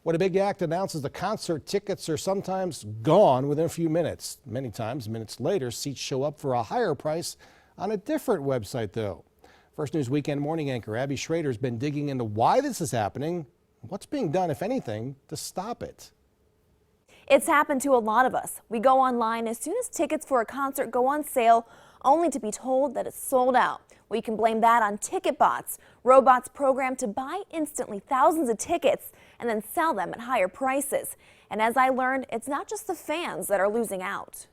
When a big act announces the concert, tickets are sometimes gone within a few minutes. Many times, minutes later, seats show up for a higher price on a different website, though. First News Weekend morning anchor Abby Schrader has been digging into why this is happening, what's being done, if anything, to stop it. It's happened to a lot of us. We go online as soon as tickets for a concert go on sale, only to be told that it's sold out. We can blame that on ticket bots, robots programmed to buy instantly thousands of tickets and then sell them at higher prices. And as I learned, it's not just the fans that are losing out.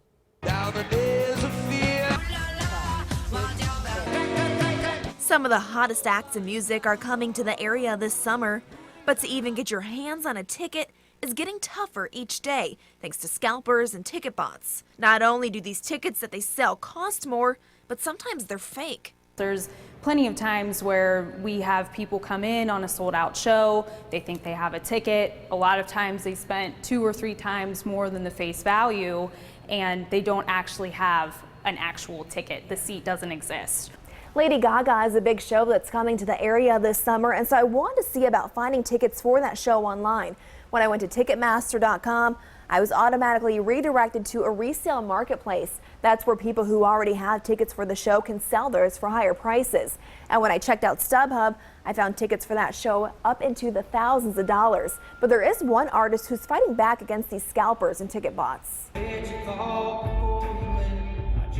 Some of the hottest acts in music are coming to the area this summer, but to even get your hands on a ticket is getting tougher each day thanks to scalpers and ticket bots. Not only do these tickets that they sell cost more, but sometimes they're fake. There's plenty of times where we have people come in on a sold out show, they think they have a ticket. A lot of times they spent 2 or 3 times more than the face value and they don't actually have an actual ticket. The seat doesn't exist. Lady Gaga is a big show that's coming to the area this summer, and so I wanted to see about finding tickets for that show online. When I went to Ticketmaster.com, I was automatically redirected to a resale marketplace. That's where people who already have tickets for the show can sell theirs for higher prices. And when I checked out StubHub, I found tickets for that show up into the thousands of dollars. But there is one artist who's fighting back against these scalpers and ticket bots.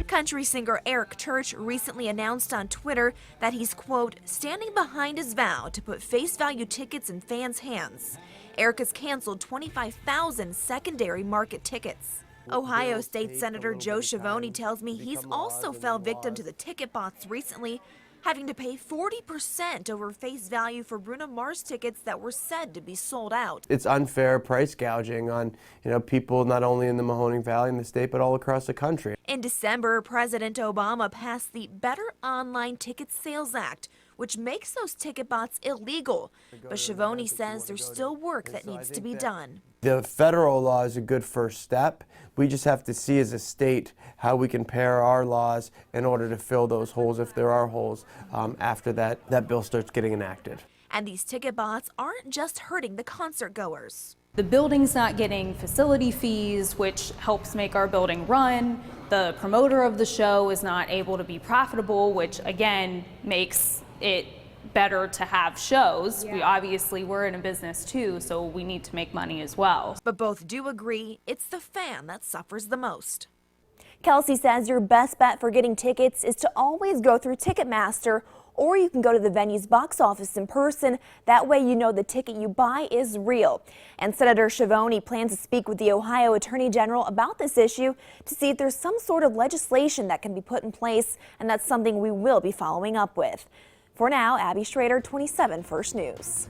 Country singer Eric Church recently announced on Twitter that he's, quote, standing behind his vow to put face value tickets in fans' hands. Eric has canceled 25,000 secondary market tickets. Ohio State Senator Joe Schiavone tells me he's also fell victim to the ticket bots recently, having to pay 40% over face value for Bruno Mars tickets that were said to be sold out. It's unfair price gouging on, people not only in the Mahoning Valley in the state, but all across the country. In December, President Obama passed the Better Online Ticket Sales Act, which makes those ticket bots illegal. But Schiavone says there's still work that needs to be done. The federal law is a good first step. We just have to see as a state how we can pair our laws in order to fill those holes, if there are holes, after that bill starts getting enacted. And these ticket bots aren't just hurting the concert goers. The building's not getting facility fees, which helps make our building run. The promoter of the show is not able to be profitable, which again makes it better to have shows. Yeah. We're in a business too, so we need to make money as well. But both do agree it's the fan that suffers the most. Kelsey says your best bet for getting tickets is to always go through Ticketmaster, or you can go to the venue's box office in person. That way you know the ticket you buy is real. And Senator Schiavone plans to speak with the Ohio Attorney General about this issue to see if there's some sort of legislation that can be put in place, and that's something we will be following up with. For now, Abby Schrader, 27 First News.